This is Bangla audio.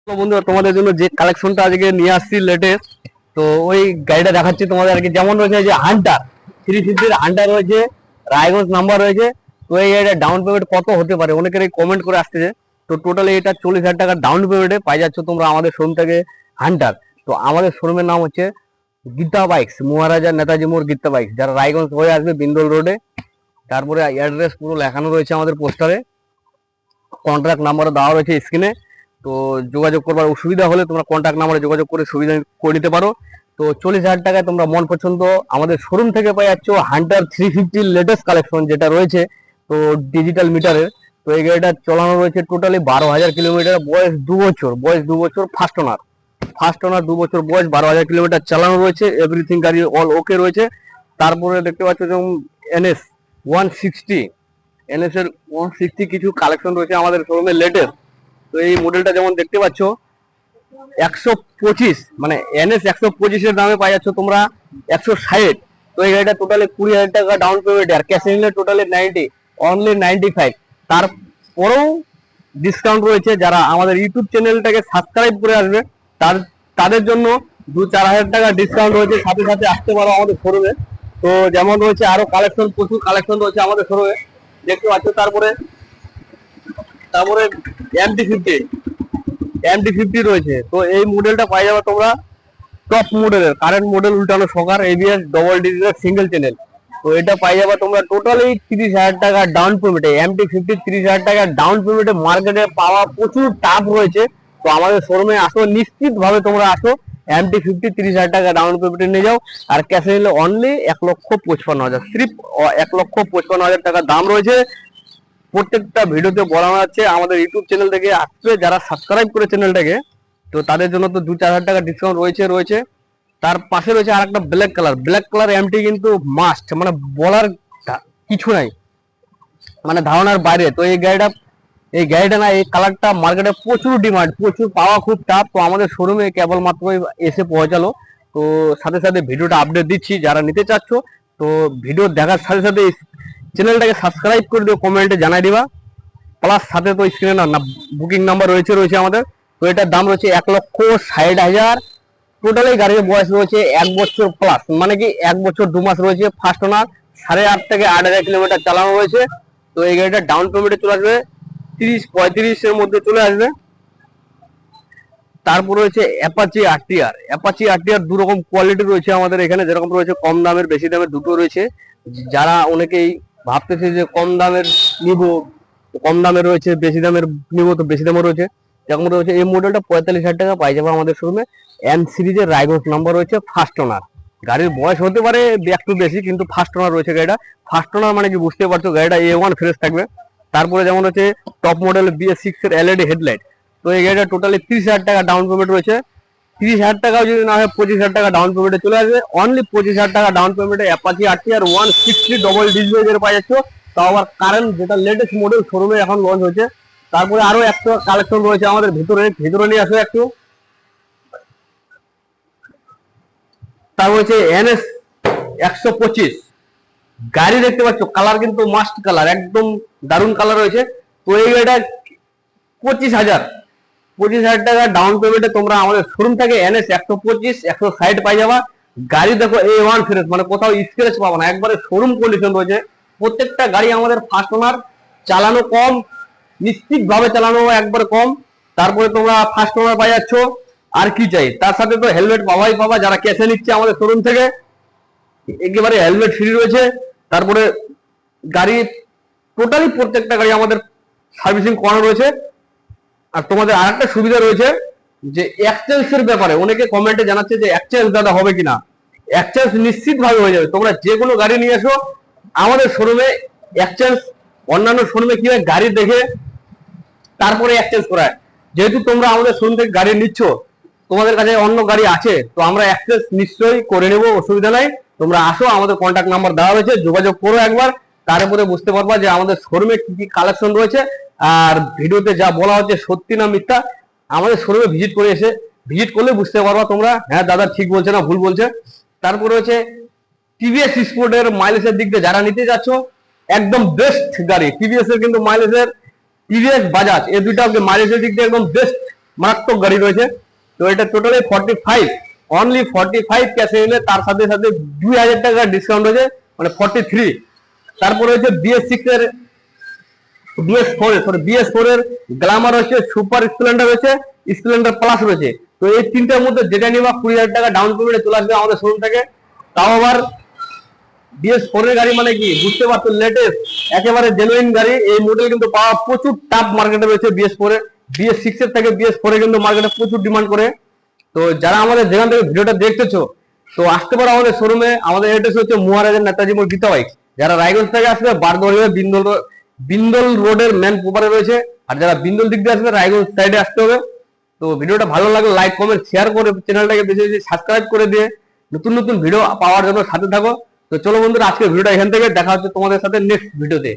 তো বন্ধুরা তোমাদের জন্য যে কালেকশনটা আজকে নিয়ে আসছি লেটেস্ট, তো ওই গাড়িটা দেখাচ্ছি তোমাদের আর কি। যেমন রয়েছে যে হান্টার 350 হান্টার রয়েছে, রায়গঞ্জ নাম্বার রয়েছে। তো এই গাড়িটা ডাউন পেমেন্ট কত হতে পারে অনেকের কমেন্ট করে আসতেছে। তো টোটালি এটা 40,000 টাকা ডাউন পেমেন্টে পাই যাচ্ছ তোমরা আমাদের শোরুম থেকে হান্টার। তো আমাদের শোরুমের নাম হচ্ছে গীতা বাইকস, মহারাজা নেতাজি মোড় গীতা বাইকস। যারা রায়গঞ্জ হয়ে আসবে বিন্দল রোডে, তারপরে অ্যাড্রেস পুরো লেখানো রয়েছে আমাদের পোস্টারে, কন্ট্রাক্ট নাম্বারও দেওয়া রয়েছে স্ক্রিনে। তো যোগাযোগ করবার অসুবিধা হলে তোমরা কন্ট্যাক্ট নাম্বারে যোগাযোগ করে সুবিধা করে নিতে পারো। তো 40,000 টাকায় তোমরা মন পছন্দ আমাদের শোরুম থেকে পাই যাচ্ছ হান্টার 350 লেটেস্ট কালেকশন যেটা রয়েছে, তো ডিজিটাল মিটারের। তো এই গাড়িটা চালানো রয়েছে টোটালি 12,000 কিলোমিটার, বয়স 2 বছর ফার্স্ট ওনার 2 বছর বয়স, 12,000 কিলোমিটার চালানো রয়েছে। এভরিথিং গাড়ি অল ওকে রয়েছে। তারপরে দেখতে পাচ্ছ যেমন এনএস 160, এনএস এর 160 কিছু কালেকশন রয়েছে আমাদের শোরুমে লেটেস্ট। তো এই মডেলটা যেমন দেখতে পাচ্ছ 125, মানে এনএস 125 এর দামে পাই যাচ্ছ তোমরা 160। তো এই গাড়িটা টোটালি 20,000 টাকা ডাউন পেমেন্ট, আর ক্যাশ নিলে টোটালি 90, অনলি 95। তারপরেও ডিসকাউন্ট রয়েছে। যারা আমাদের ইউটিউব চ্যানেলটাকে সাবস্ক্রাইব করে আসবে তাদের জন্য 2-4 হাজার টাকা ডিসকাউন্ট রয়েছে। সাথে সাথে আসতে পারো আমাদের শোরুমে। তো যেমন রয়েছে আরো কালেকশন, প্রচুর কালেকশন রয়েছে আমাদের শোরুমে দেখতে পাচ্ছ। তারপরে তারপরে এমটি 50 রয়েছে। তো এই মডেলটা পাই যাবে তোমরা টপ মডেলের, কারেন্ট মডেল, উল্টানো shocker, ABS, double digital, single channel. তো এটা পাই যাবে তোমরা টোটালি 30,000 টাকা ডাউন পেমেন্টে। এমটি 50 30,000 টাকা ডাউন পেমেন্টে মার্কেটে পাওয়া প্রচুর টাফ রয়েছে। তো আমাদের শোরুমে আসো, নিশ্চিত ভাবে তোমরা আসো, এমটি 50 30,000 টাকা ডাউন পেমেন্টে নিয়ে যাও। আর ক্যাশে নিলে অনলি 1,55,000, সির্ফ 1,55,000 টাকা দাম রয়েছে। প্রত্যেকটা ভিডিওতে বলা হচ্ছে আমাদের ইউটিউব চ্যানেল থেকে আসবে যারা সাবস্ক্রাইব করে চ্যানেলটাকে, তো তাদের জন্য তো 2-4 হাজার টাকা ডিসকাউন্ট রয়েছে। তার পাশে রয়েছে আর একটা ব্ল্যাক কালার এমটি, কিন্তু মাস্ট, মানে বলার কিছু নাই, মানে ধারণার বাইরে। তো এই গাড়িটা না, এই কালারটা মার্কেটে প্রচুর ডিমান্ড, প্রচুর পাওয়া খুব টাফ। তো আমাদের শোরুমে কেবলমাত্র এসে পৌঁছালো। তো সাথে সাথে ভিডিওটা আপডেট দিচ্ছি, যারা নিতে চাচ্ছ তো ভিডিও দেখার সাথে সাথে চ্যানেলটাকে সাবস্ক্রাইব করে দিও, কমেন্টে জানাই দিবা। প্লাস সাথে তো স্ক্রিনে না বুকিং নাম্বার রয়েছে আমাদের। তো এটার দাম রয়েছে 1,60,000। টোটালি গাড়ির বয়স রয়েছে 1 বছর প্লাস, মানে কি 1 বছর 2 মাস রয়েছে। ফার্স্ট ওনার 8.5 থেকে 8,000 কিলোমিটার চালানো রয়েছে। তো এই গাড়িটা ডাউন পেমেন্টে চলে আসবে 30-35 এর মধ্যে চলে আসবে। তারপর রয়েছে অ্যাপাচি আরটিআর দু রকম কোয়ালিটি রয়েছে আমাদের এখানে, যেরকম রয়েছে কম দামের বেশি দামের দুটো রয়েছে। যারা অনেকেই ভাবতেছে যে কম দামের নিব, কম দামের রয়েছে, বেশি দামের নিব তো বেশি দামের রয়েছে। যেরকম রয়েছে এই মডেলটা 45,000 টাকা পাই যাবে আমাদের শোরুমে। এম সিরিজের রাইগঞ্জ নাম্বার রয়েছে, ফার্স্ট ওনার। গাড়ির বয়স হতে পারে একটু বেশি, কিন্তু ফার্স্ট ওনার রয়েছে গাড়িটা। ফার্স্ট ওনার মানে কি বুঝতে পারছো, গাড়িটা A1 ফ্রেশ থাকবে। তারপরে যেমন হচ্ছে টপ মডেল BS6 এর এলইডি হেডলাইট। তো এই গাড়িটা টোটালি 30,000 টাকা ডাউন পেমেন্ট রয়েছে। 30,000 টাকাও যদি না হয় 25,000 টাকা ডাউন পেমেন্টে চলে আসবে। অনলি 25,000 টাকা ডাউন পেমেন্টে অ্যাপাচি আরটিআর 160 ডবল ডিজেল পাই যাচ্ছ। তাও আবার কারেন্ট, যেটা লেটেস্ট মডেল শোরুমে এখন লঞ্চ হয়েছে। তারপরে আরো একটা কালেকশন রয়েছে আমাদের ভিতরে নিয়ে আসো একটু। তার রয়েছে এনএস 125 গাড়ি দেখতে পাচ্ছ, কালার কিন্তু মাস্ট কালার, একদম দারুণ কালার রয়েছে। তো এই গাড়িটা 25,000 টাকা ডাউন পেমেন্টে তোমরা আমাদের শোরুম থেকে এনএস 125 160 পাই যাবা। গাড়ি দেখো A1 ফ্রেশ, মানে কোথাও স্ক্র্যাচ পাবো না, একবারে শোরুম কন্ডিশন রয়েছে। প্রত্যেকটা গাড়ি আমাদের ফার্স্ট ওনার, চালানো কম, নিশ্চিত ভাবে চালানো একবারে কম। তারপরে তোমরা ফার্স্ট ওনার পাই যাচ্ছ, আর কি চাই। তার সাথে তো হেলমেট পাবা, যারা ক্যাশে নিচ্ছে আমাদের শোরুম থেকে একেবারে হেলমেট ফ্রি রয়েছে। তারপরে গাড়ি টোটালি প্রত্যেকটা গাড়ি আমাদের সার্ভিসিং করানো রয়েছে। আর তোমাদের আর একটা সুবিধা রয়েছে যে এক্সচেঞ্জের ব্যাপারে অনেকে কমেন্টে জানাচ্ছে যে এক্সচেঞ্জ দাদা হবে কিনা। এক্সচেঞ্জ নিশ্চিত ভাবে হয়ে যাবে। তোমরা যে কোনো গাড়ি নিয়ে এসো আমাদের শোরুমে, এক্সচেঞ্জ অন্যান্য শোরুমে কি হয়, গাড়ি দেখে তারপরে এক্সচেঞ্জ করায়। যেহেতু তোমরা আমাদের শোরুম থেকে গাড়ি নিচ্ছ, তোমাদের কাছে অন্য গাড়ি আছে, তো আমরা এক্সচেঞ্জ নিশ্চয়ই করে নেবো, অসুবিধা নাই। তোমরা আসো, আমাদের কন্ট্যাক্ট নাম্বার দেওয়া হয়েছে, যোগাযোগ করো একবার। তারপরে বুঝতে পারবা যে আমাদের শোরুমে কি কি কালেকশন রয়েছে, আর ভিডিওতে যা বলা হচ্ছে সত্যি না মিথ্যা। আমাদের শোরুমে ভিজিট করলে বুঝতে পারবা তোমরা, হ্যাঁ দাদা ঠিক বলছে না ভুল বলছে। তারপরে হচ্ছে টিভিএস স্পোর্টের মাইলেজের দিক দিয়ে যারা নিতে যাচ্ছ, একদম বেস্ট গাড়ি টিভিএস এর, কিন্তু মাইলেজের টিভিএস বাজাজ এই দুইটা মাইলেজের দিক দিয়ে একদম বেস্ট মারাত্মক গাড়ি রয়েছে। তো এটা টোটালি 45, অনলি 45 ক্যাশে নিলে তার সাথে সাথে 2000 টাকা ডিসকাউন্ট রয়েছে, মানে 43। তারপরে হচ্ছে BS4 এর গ্ল্যামার রয়েছে, সুপার স্প্লেন্ডার রয়েছে, স্প্লেন্ডার প্লাস রয়েছে। তো এই তিনটার মধ্যে যেটা নিবা 20,000 টাকা ডাউন পেমেন্টে চলে আসবে আমাদের শোরুম থেকে। তাও আবার BS4 এর গাড়ি মানে কি বুঝতে পারছো, লেটেস্ট একেবারে জেনুইন গাড়ি। এই মডেল কিন্তু পাওয়া প্রচুর টাফ মার্কেটে রয়েছে। BS4 এ BS6 এর থেকে BS4 এ কিন্তু মার্কেটে প্রচুর ডিমান্ড করে। তো যারা আমাদের যেখান থেকে ভিডিওটা দেখতেছো, তো আসতে পারো আমাদের শোরুমে। আমাদের অ্যাড্রেস হচ্ছে মহারাজা নেতাজি মোড়, গীতা বাইক। যারা রায়গঞ্জ থেকে আসবে বারদোয়ারি বিন্দল রোডের মেন প্রপারে রয়েছে। আর যারা বিন্দল দিক দিয়ে আসবে রায়গঞ্জ সাইডে আসতে হবে। তো ভিডিওটা ভালো লাগলে লাইক কমেন্ট শেয়ার করে চ্যানেলটাকে বেশি বেশি সাবস্ক্রাইব করে দিয়ে নতুন নতুন ভিডিও পাওয়ার জন্য সাথে থাকো। তো চলো বন্ধুরা, আজকে ভিডিওটা এখান থেকে দেখা হচ্ছে তোমাদের সাথে নেক্সট ভিডিওতে।